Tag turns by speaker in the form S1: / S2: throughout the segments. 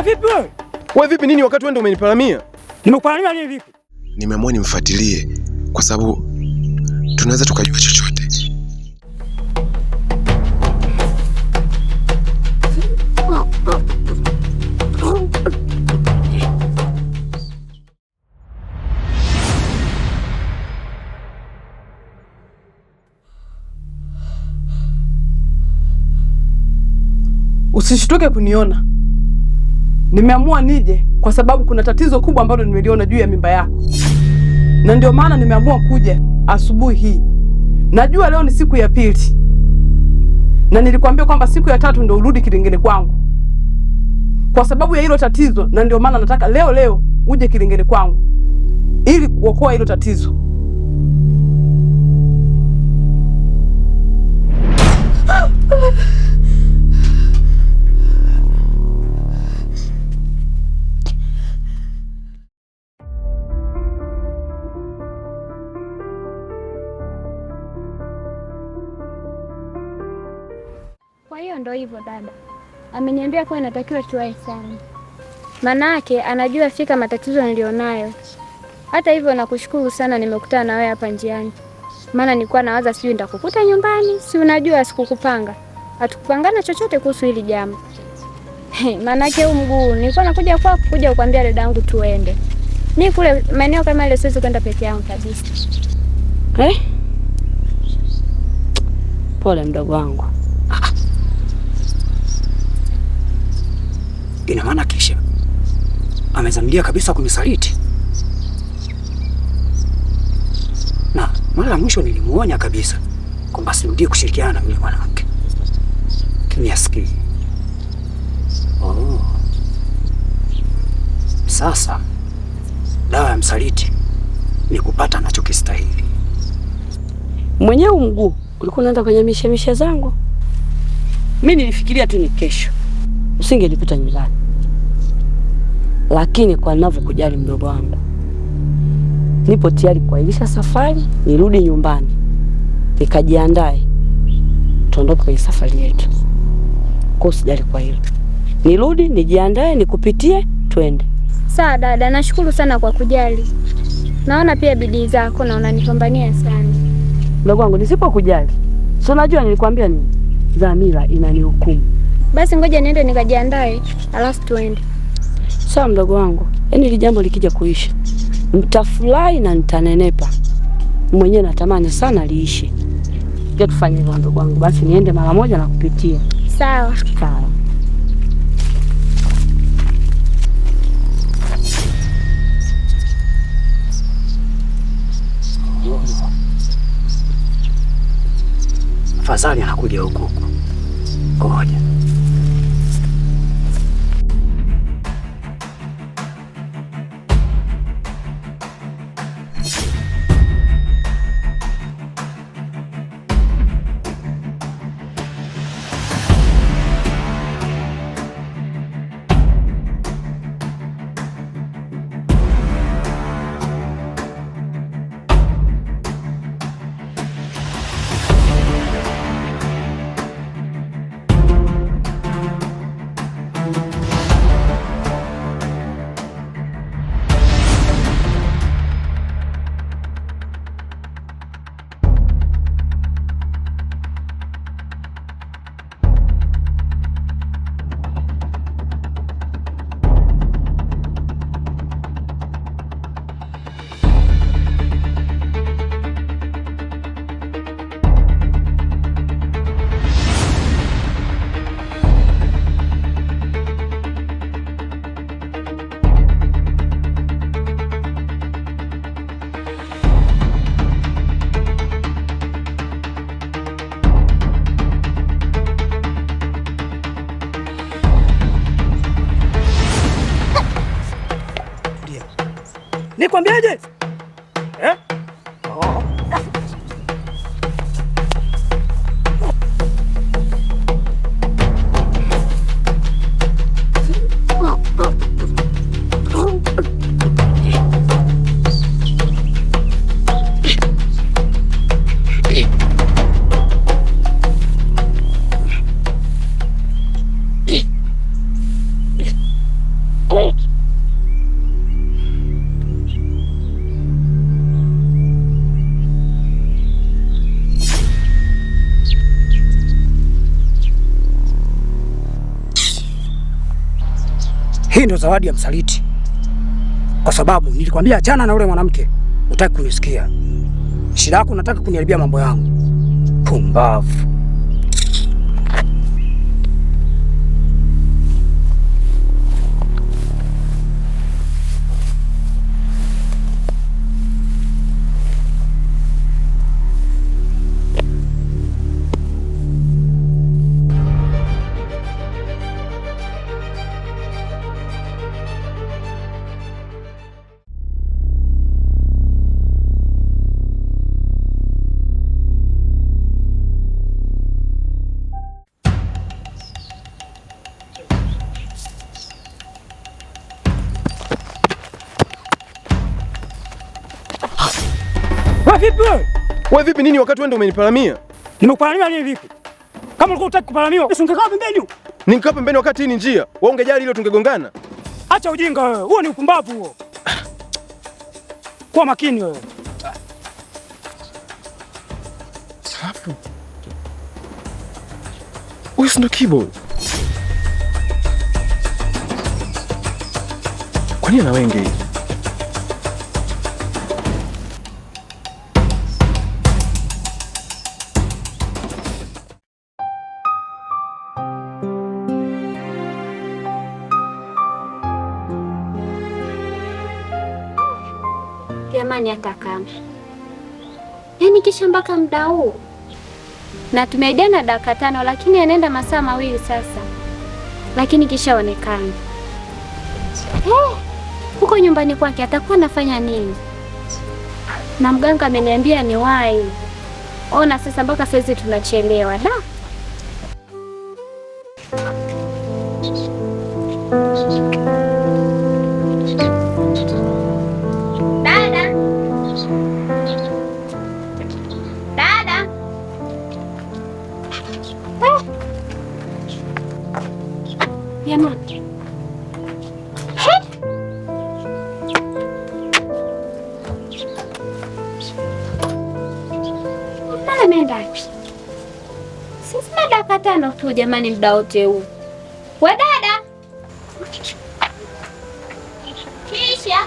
S1: Wewe vipi wewe?
S2: Wewe vipi nini wakati wewe ndio umenipalamia?
S1: Nimekupalamia nini vipi?
S2: Nimeamua nimfuatilie kwa sababu tunaweza tukajua chochote.
S3: Usishtuke kuniona. Nimeamua nije kwa sababu kuna tatizo kubwa ambalo nimeliona juu ya mimba yako. Na ndio maana nimeamua kuja asubuhi hii. Najua leo ni siku ya pili. Na nilikwambia kwamba siku ya tatu ndio urudi Kilingeni kwangu. Kwa sababu ya hilo tatizo, na ndio maana nataka leo uje Kilingeni kwangu ili kuokoa hilo tatizo.
S4: Kwa hiyo ndo hivyo dada. Ameniambia kwa inatakiwa tuwae sana. Maana yake anajua fika matatizo nilionayo. Hata hivyo nakushukuru sana nimekutana na wewe hapa njiani. Maana nilikuwa nawaza sijui nitakukuta nyumbani, si unajua sikukupanga. Hatukupangana chochote kuhusu hili jambo. Maana yake huu mguu nilikuwa nakuja kwako kuja kukwambia dada yangu tuende. Mimi kule maeneo kama ile siwezi kwenda peke yangu kabisa.
S5: Pole mdogo wangu.
S1: Ina maana kisha amezamilia kabisa kunisaliti. Na mara mwisho nilimuonya kabisa kwamba sirudie kushirikiana na yule mwanamke. Kiniasikii. Sasa dawa ya msaliti ni kupata anachokistahili.
S5: Mwenyewe mguu ulikuwa unaenda kwenye mishemishe zangu. Mimi nilifikiria tu ni kesho usingenikuta nyumbani. Lakini kwa ninavyokujali mdogo wangu, nipo tayari kuahirisha safari, nirudi nyumbani, nikajiandae tuondoke kwenye safari yetu. Kwa usijali kwa hilo. Nirudi, nijiandae, nikupitie, twende.
S4: Sawa dada, nashukuru sana kwa kujali. Naona pia bidii zako na unanipambania sana.
S5: Mdogo wangu, nisipokujali, si unajua nilikwambia nini? Dhamira inanihukumu.
S4: Basi ngoja niende nikajiandae, alafu tuende.
S5: Sawa mdogo wangu. Yaani hili jambo likija kuisha, mtafurahi na nitanenepa. Mwenyewe natamani sana liishe. Je, tufanye hivyo mdogo wangu? Basi niende mara moja na kupitia.
S4: Sawa.
S5: Sawa.
S1: Afadhali anakuja huko. Ngoja. Nikwambiaje? Hii ndio zawadi ya msaliti, kwa sababu nilikwambia achana na yule mwanamke, utaki kunisikia. Shida yako unataka kuniharibia mambo yangu. Pumbavu.
S6: Wewe vipi nini wakati wewe ndio umeniparamia?
S1: Nimekuparamia nini vipi? Kama ulikuwa unataka kuparamiwa, usingekaa pembeni.
S6: Nikaa pembeni wakati hii ni njia. Wewe ungejali hilo tungegongana.
S1: Acha ujinga wewe. Huo ni upumbavu huo. Kuwa makini wewe.
S6: Hapo. Wewe ndio Kibo. Kwa nini na wengi?
S4: Jamani, hata kama yaani kisha mpaka muda huu na tumeidiana dakika 5, lakini anaenda masaa 2 sasa, lakini kishaonekana huko nyumbani kwake. Atakuwa anafanya nini? Na mganga ameniambia ni wahi. Ona sasa mpaka sasa tunachelewa da. Sisi dakika 5 tu jamani, muda wote huu. We dada. Kisha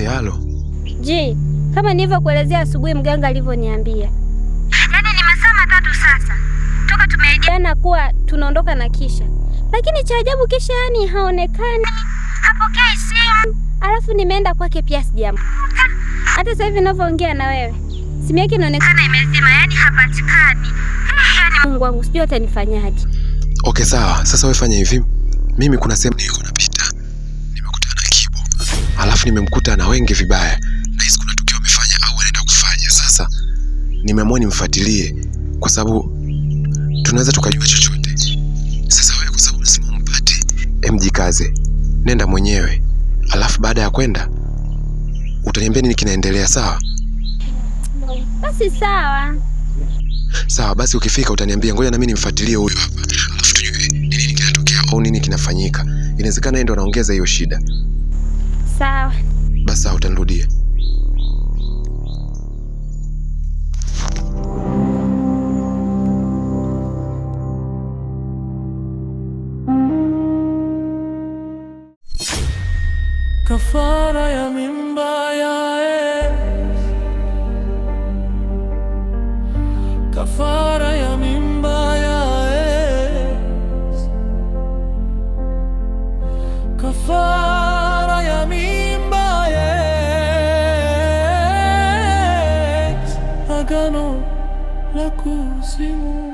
S2: halo.
S4: Je, kama nilivyokuelezea asubuhi mganga alivyoniambia. Yaani ni masaa 3 sasa toka tumeidiana kuwa tunaondoka na Kisha. Lakini cha ajabu Kisha yani haonekani. Hapokei simu. Alafu nimeenda kwake pia sijamkuta. Hata sasa hivi ninavyoongea na wewe, simu yake inaonekana imezima, yani hapatikani. Yaani Mungu wangu, sijui atanifanyaje.
S2: Okay, sawa. Sasa wewe fanya hivi. Mimi kuna sehemu niko napita. Nimekutana na Kibo. Alafu nimemkuta na wengi vibaya. Na hisi kuna tukio amefanya au anaenda kufanya. Sasa nimeamua nimfuatilie kwa sababu tunaweza tukajua chochote. Sasa wewe kwa sababu unasema umpate, mjikaze. Nenda mwenyewe. Alafu baada ya kwenda utaniambia nini kinaendelea, sawa?
S4: Basi sawa.
S2: Sawa, basi ukifika utaniambia. Ngoja na mimi nimfuatilie huyo hapa. Alafu tujue nini kinatokea au nini kinafanyika. Inawezekana yeye ndo anaongeza hiyo shida.
S4: Sawa.
S2: Basi utanirudia.
S7: Kafara ya mimba ya kafara ya mimba ya kafara ya mimba ya agano la kuzimu.